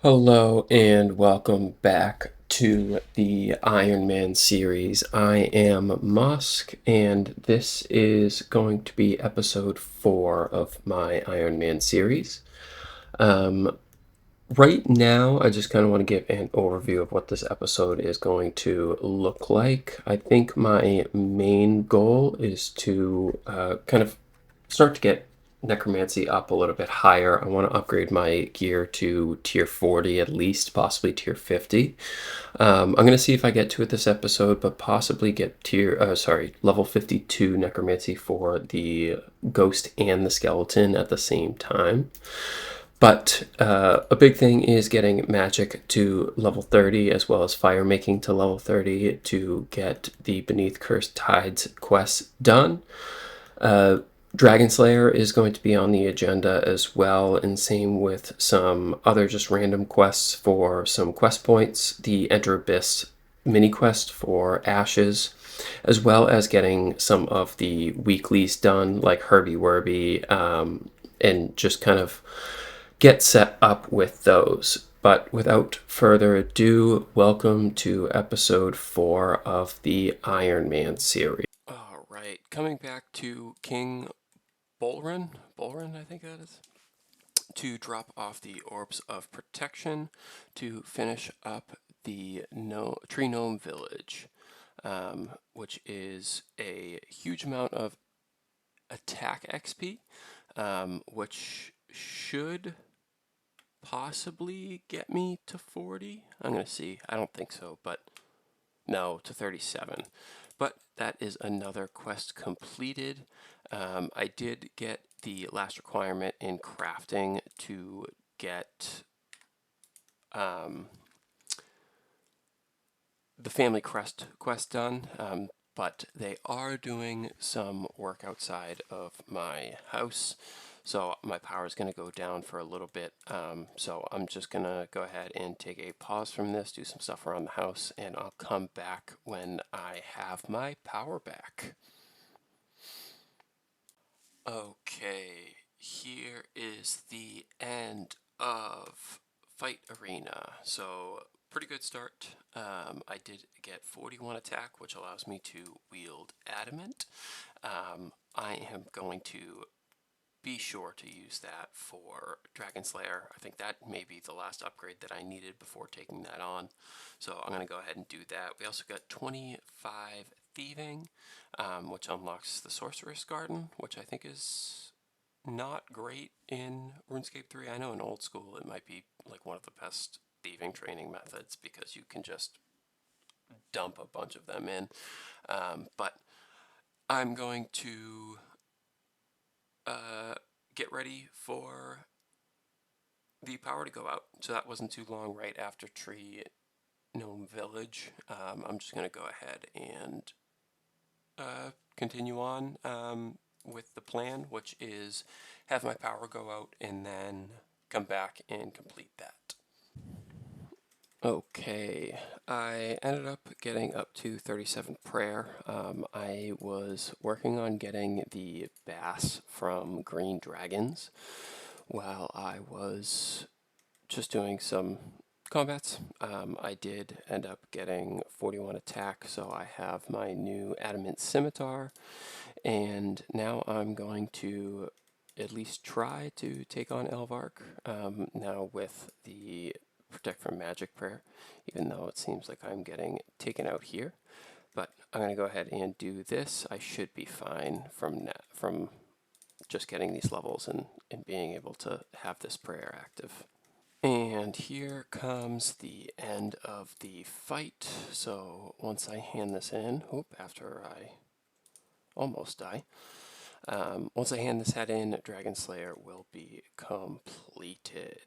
Hello and welcome back to the Ironman series. I am Musk, and this is going to be episode 4 of my Ironman series. Um, right now, I just kind of want to give an overview of what this episode is going to look like. I think my main goal is to kind of start to get necromancy up a little bit higher. I want to upgrade my gear to tier 40 at least, possibly tier 50. I'm going to see if I get to it this episode, but possibly get level 52 necromancy for the ghost and the skeleton at the same time. But a big thing is getting magic to level 30 as well as fire making to level 30 to get the Beneath Cursed Tides quests done. Dragon Slayer is going to be on the agenda as well, and same with some other just random quests for some quest points. The Enter Abyss mini quest for Ashes, as well as getting some of the weeklies done, like Herbie Werby, and just kind of get set up with those. But without further ado, welcome to episode 4 of the Ironman series. All right, coming back to King Bolrun, I think that is, to drop off the Orbs of Protection to finish up the Tree Gnome Village, which is a huge amount of attack XP, which should possibly get me to 40. I'm going to see. I don't think so, but no, to 37. But that is another quest completed. I did get the last requirement in crafting to get the family crest quest done, but they are doing some work outside of my house, so my power is going to go down for a little bit. So I'm just going to go ahead and take a pause from this, do some stuff around the house, and I'll come back when I have my power back. Okay, here is the end of Fight Arena. So, pretty good start. I did get 41 attack, which allows me to wield Adamant. I am going to be sure to use that for Dragon Slayer. I think that may be the last upgrade that I needed before taking that on. So I'm going to go ahead and do that. We also got 25 Thieving, which unlocks the Sorceress Garden, which I think is not great in RuneScape 3. I know in old school it might be like one of the best thieving training methods because you can just dump a bunch of them in. But I'm going to get ready for the power to go out. So that wasn't too long right after Tree Gnome Village. I'm just going to go ahead and continue on with the plan, which is have my power go out and then come back and complete that. Okay, I ended up getting up to 37 prayer. I was working on getting the bass from Green Dragons while I was just doing some combats. I did end up getting 41 attack, so I have my new Adamant Scimitar, and now I'm going to at least try to take on Elvark, now with the Protect from Magic prayer, even though it seems like I'm getting taken out here. But I'm going to go ahead and do this. I should be fine from just getting these levels and being able to have this prayer active. And here comes the end of the fight. So once I hand this in, after I almost die, once I hand this head in, Dragon Slayer will be completed.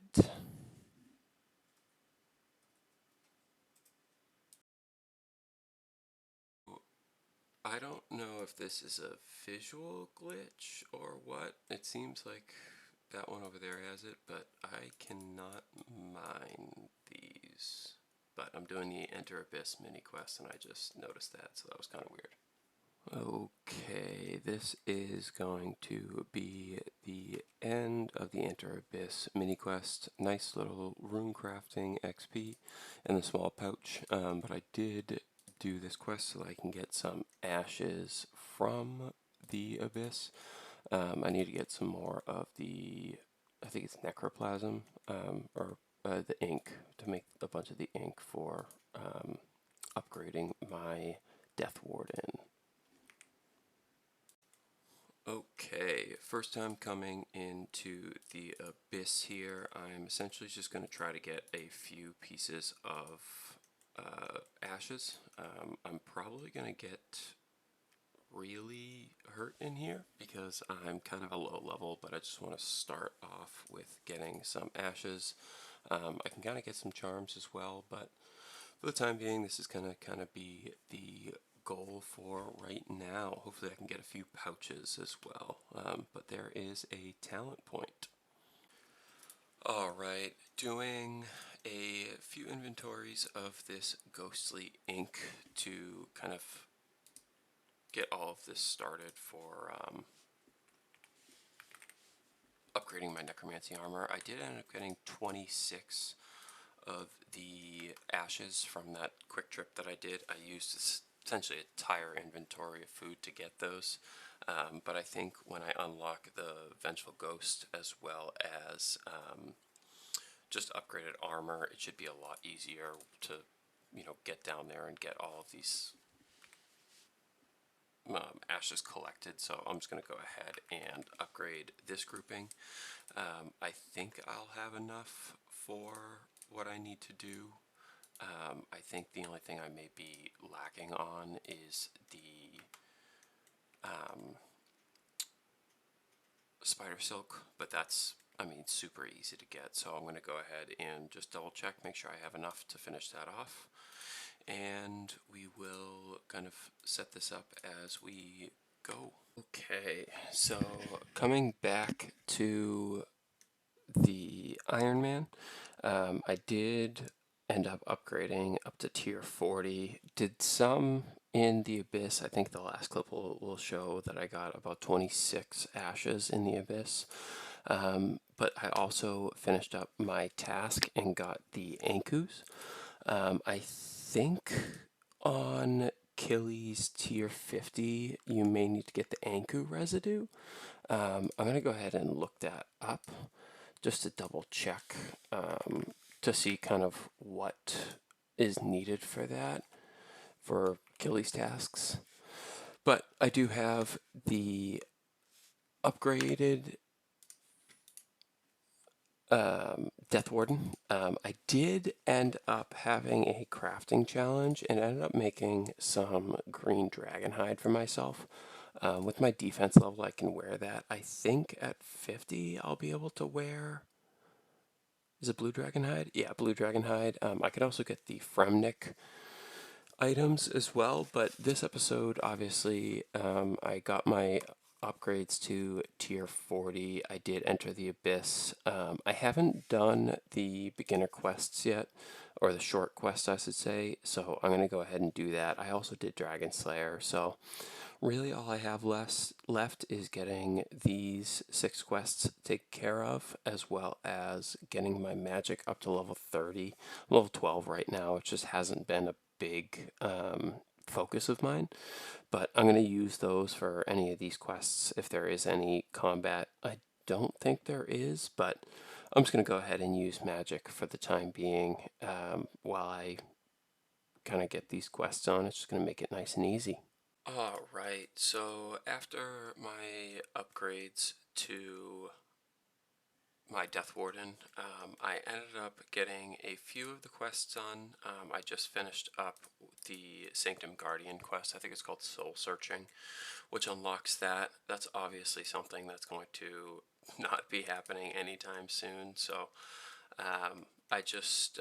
I don't know if this is a visual glitch or what. It seems like that one over there has it, but I cannot mine these. But I'm doing the Enter Abyss mini quest, and I just noticed that, so that was kind of weird. Okay, this is going to be the end of the Enter Abyss mini quest. Nice little rune crafting XP in the small pouch, but I did do this quest so that I can get some ashes from the Abyss. I need to get some more of the, I think it's necroplasm, or the ink, to make a bunch of the ink for upgrading my Death Warden. Okay, first time coming into the Abyss here. I'm essentially just going to try to get a few pieces of ashes. I'm probably going to get really hurt in here because I'm kind of a low level, but I just want to start off with getting some ashes. I can kind of get some charms as well, but for the time being, this is going to kind of be the goal for right now. Hopefully I can get a few pouches as well, but there is a talent point. Alright, doing a few inventories of this ghostly ink to kind of get all of this started for upgrading my necromancy armor. I did end up getting 26 of the ashes from that quick trip that I did. I used essentially an entire inventory of food to get those, but I think when I unlock the Vengeful Ghost as well as just upgraded armor, it should be a lot easier to, get down there and get all of these ashes collected. So I'm just going to go ahead and upgrade this grouping. I think I'll have enough for what I need to do. I think the only thing I may be lacking on is the spider silk, but that's, super easy to get. So I'm going to go ahead and just double check, make sure I have enough to finish that off. And we will kind of set this up as we go. Okay, so coming back to the Ironman, I did end up upgrading up to tier 40. Did some in the Abyss. I think the last clip will show that I got about 26 ashes in the Abyss. But I also finished up my task and got the Ankus. I think on Killy's tier 50, you may need to get the Anku residue. I'm going to go ahead and look that up just to double check to see kind of what is needed for that, for Killy's tasks. But I do have the upgraded Death Warden. I did end up having a crafting challenge and ended up making some green dragon hide for myself. With my defense level, I can wear that. I think at 50, I'll be able to wear. Is it blue dragon hide? Yeah, blue dragon hide. I could also get the Fremnik items as well, but this episode, obviously, I got my upgrades to tier 40. I did enter the Abyss. I haven't done the beginner quests yet, or the short quests, I should say, so I'm going to go ahead and do that. I also did Dragon Slayer, so really all I have left is getting these 6 quests taken care of, as well as getting my magic up to level 30. Level 12 right now. It just hasn't been a big focus of mine, but I'm going to use those for any of these quests if there is any combat. I don't think there is, but I'm just going to go ahead and use magic for the time being while I kind of get these quests on. It's just going to make it nice and easy. Alright, so after my upgrades to my Death Warden, I ended up getting a few of the quests done. I just finished up the Sanctum Guardian quest. I think it's called Soul Searching, which unlocks that. That's obviously something that's going to not be happening anytime soon, so I just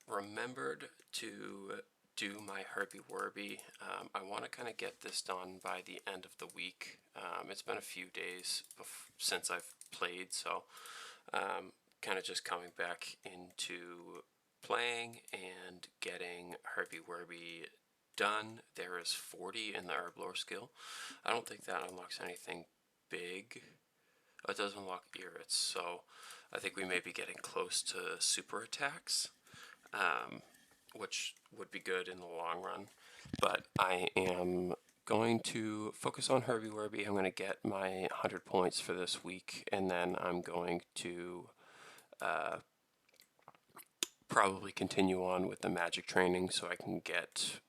remembered to do my Herbie Werby. I want to kind of get this done by the end of the week. It's been a few days since I've played, so kind of just coming back into playing and getting Herbie Werby done. There is 40 in the herb lore skill. I don't think that unlocks anything big. It does unlock irrits, so I think we may be getting close to super attacks, which would be good in the long run. But I am going to focus on Herbie Werby. I'm going to get my 100 points for this week, and then I'm going to probably continue on with the magic training so I can get.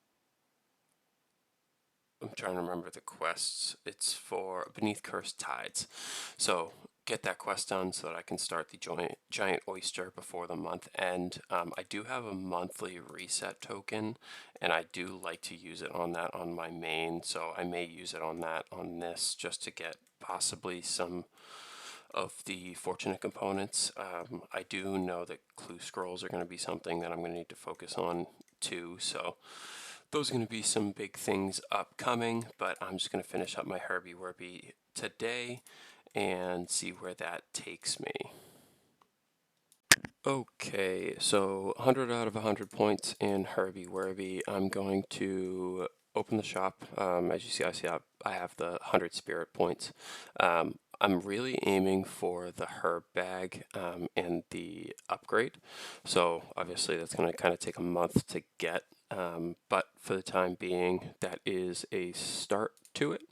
I'm trying to remember the quests. It's for Beneath Cursed Tides. So get that quest done so that I can start the giant oyster before the month end. I do have a monthly reset token, and I do like to use it on that on my main, so I may use it on that on this just to get possibly some of the fortunate components. I do know that clue scrolls are going to be something that I'm going to need to focus on too, so those are going to be some big things upcoming, but I'm just going to finish up my Herbie Werby today and see where that takes me. Okay, so 100 out of 100 points in Herbie Werby. I'm going to open the shop. As you see, I have the 100 spirit points. I'm really aiming for the herb bag and the upgrade. So obviously that's going to kind of take a month to get, but for the time being, that is a start to it.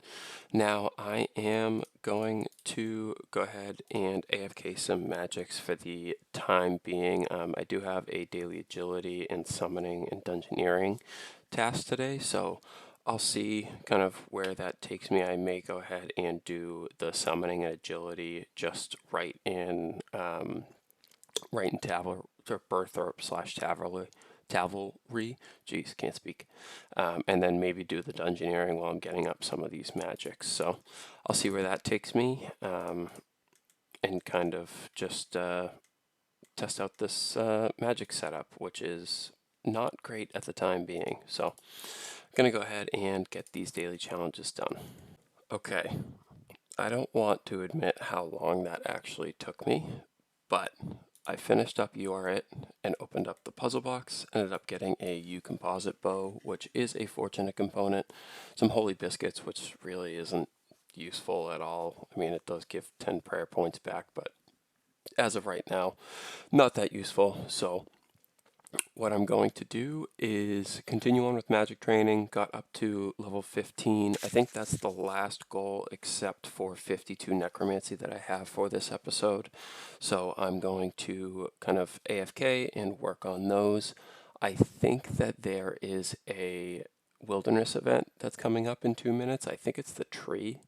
Now I am going to go ahead and AFK some magics for the time being. I do have a daily agility and summoning and dungeoneering task today, so I'll see kind of where that takes me. I may go ahead and do the summoning and agility just right in Berthorpe / Tavalry. Jeez, can't speak. And then maybe do the dungeoneering while I'm getting up some of these magics. So I'll see where that takes me, and kind of just test out this magic setup, which is not great at the time being. So I'm going to go ahead and get these daily challenges done. Okay, I don't want to admit how long that actually took me, but I finished up URIT and opened up the puzzle box, ended up getting a U composite bow, which is a fortunate component, some holy biscuits, which really isn't useful at all. I mean, it does give 10 prayer points back, but as of right now, not that useful. So what I'm going to do is continue on with magic training, got up to level 15. I think that's the last goal except for 52 necromancy that I have for this episode. So I'm going to kind of AFK and work on those. I think that there is a wilderness event that's coming up in 2 minutes. I think it's the tree.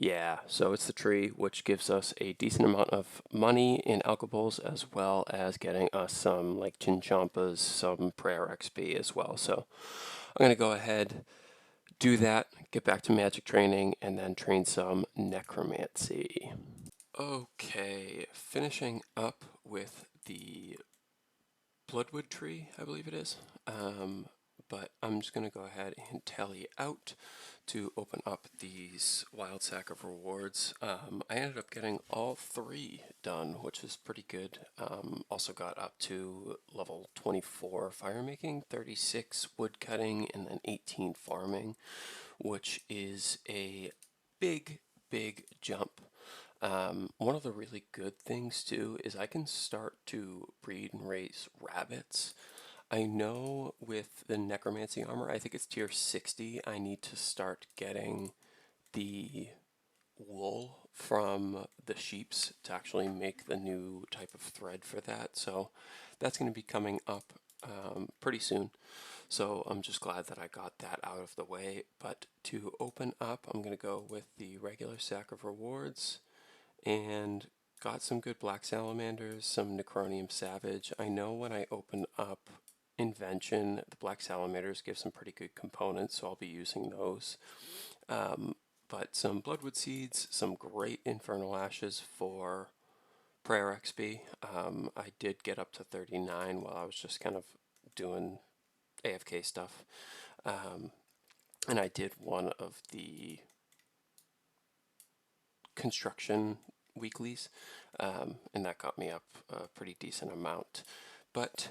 Yeah, so it's the tree, which gives us a decent amount of money in alcohols, as well as getting us some like chinchampas, some prayer XP as well. So I'm going to go ahead, do that, get back to magic training, and then train some necromancy. Okay, finishing up with the Bloodwood tree, I believe it is. But I'm just going to go ahead and tally out to open up these wild sack of rewards. I ended up getting all 3 done, which is pretty good. Also got up to level 24 fire making, 36 wood cutting, and then 18 farming, which is a big jump. One of the really good things too is I can start to breed and raise rabbits. I know with the necromancy armor, I think it's tier 60, I need to start getting the wool from the sheeps to actually make the new type of thread for that. So that's going to be coming up pretty soon. So I'm just glad that I got that out of the way. But to open up, I'm going to go with the regular sack of rewards and got some good black salamanders, some Necronium Savage. I know when I open up Invention, the black salamanders give some pretty good components, so I'll be using those. But some Bloodwood Seeds, some great Infernal Ashes for Prayer XP. I did get up to 39 while I was just kind of doing AFK stuff. And I did one of the construction weeklies, and that got me up a pretty decent amount. But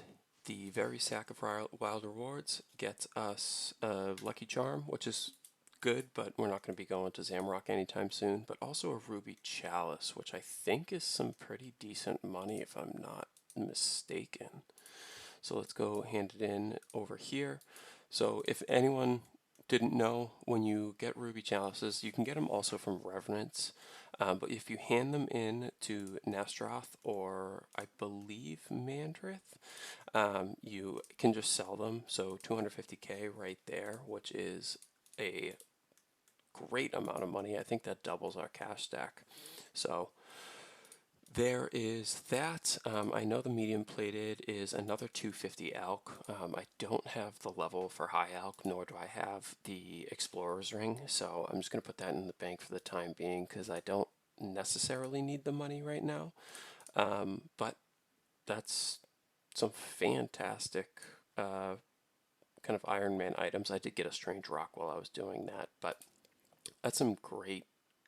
the very sack of wild rewards gets us a lucky charm, which is good, but we're not going to be going to Zamrock anytime soon. But also a ruby chalice, which I think is some pretty decent money if I'm not mistaken. So let's go hand it in over here. So if anyone didn't know, when you get ruby chalices, you can get them also from Revenants. But if you hand them in to Nastroth or I believe Mandrith, you can just sell them. So 250k right there, which is a great amount of money. I think that doubles our cash stack. So there is that. I know the medium plated is another 250 elk. I don't have the level for high elk, nor do I have the explorer's ring. So I'm just going to put that in the bank for the time being because I don't necessarily need the money right now. But that's some fantastic kind of Ironman items. I did get a strange rock while I was doing that, but that's some great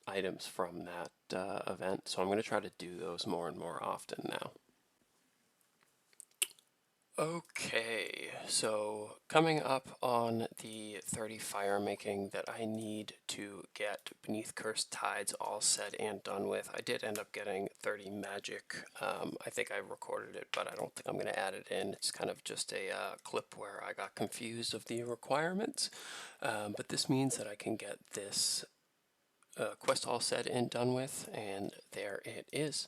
items from that event. So I'm going to try to do those more and more often now. Okay, so coming up on the 30 fire making that I need to get Beneath Cursed Tides all said and done with, I did end up getting 30 magic. I think I recorded it, but I don't think I'm going to add it in. It's kind of just a clip where I got confused of the requirements. But this means that I can get this quest all said and done with, and there it is.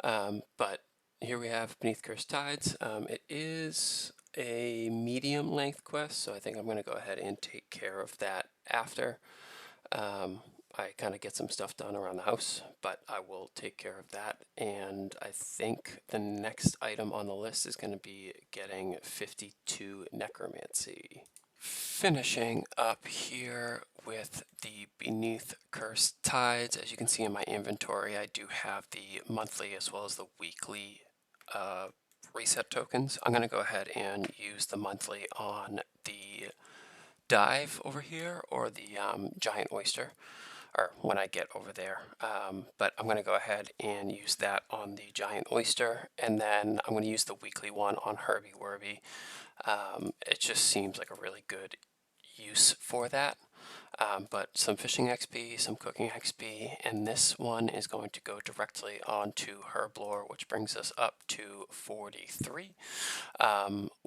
But here we have Beneath Cursed Tides. It is a medium length quest, so I think I'm going to go ahead and take care of that after. I kind of get some stuff done around the house, but I will take care of that. And I think the next item on the list is going to be getting 52 necromancy. Finishing up here with the Beneath Cursed Tides. As you can see in my inventory, I do have the monthly as well as the weekly reset tokens. I'm going to go ahead and use the monthly on the dive over here or the giant oyster, or when I get over there. But I'm going to go ahead and use that on the giant oyster, and then I'm going to use the weekly one on Herbie Werby. It just seems like a really good use for that. But some fishing XP, some cooking XP, and this one is going to go directly onto Herblore, which brings us up to 43,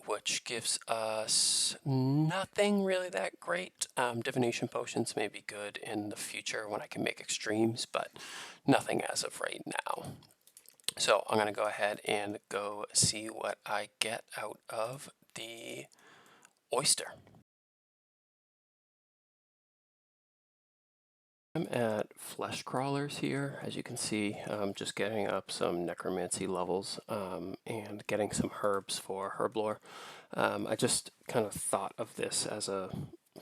which gives us nothing really that great. Divination potions may be good in the future when I can make extremes, but nothing as of right now. So I'm going to go ahead and go see what I get out of the oyster. I'm at flesh crawlers here. As you can see, just getting up some necromancy levels and getting some herbs for Herblore. I just kind of thought of this as a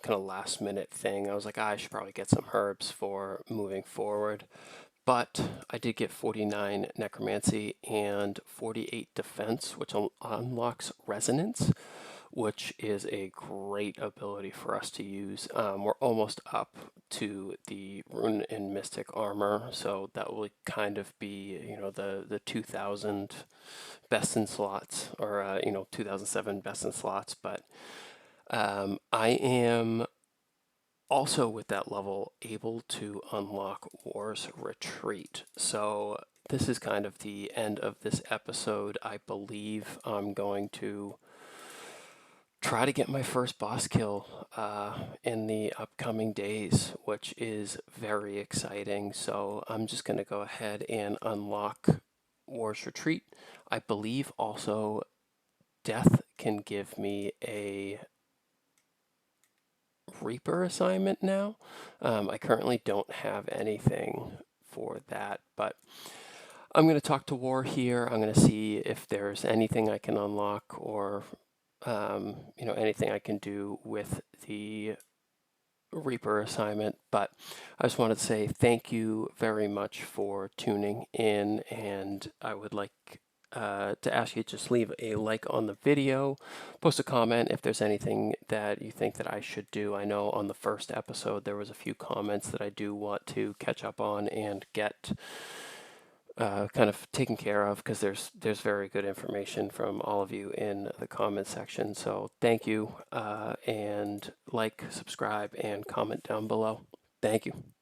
kind of last minute thing. I was like, I should probably get some herbs for moving forward. But I did get 49 necromancy and 48 defense, which unlocks resonance, which is a great ability for us to use. We're almost up to the rune and mystic armor, so that will kind of be, the 2000 best in slots, or 2007 best in slots. But I am also with that level able to unlock War's Retreat. So this is kind of the end of this episode. I believe I'm going to try to get my first boss kill in the upcoming days, which is very exciting. So I'm just going to go ahead and unlock War's Retreat. I believe also Death can give me a Reaper assignment now. I currently don't have anything for that, but I'm going to talk to War here. I'm going to see if there's anything I can unlock or anything I can do with the Reaper assignment. But I just wanted to say thank you very much for tuning in, and I would like to ask you to just leave a like on the video, post a comment if there's anything that you think that I should do. I know on the first episode there was a few comments that I do want to catch up on and get kind of taken care of, because there's very good information from all of you in the comment section. So thank you, and like, subscribe, and comment down below. Thank you.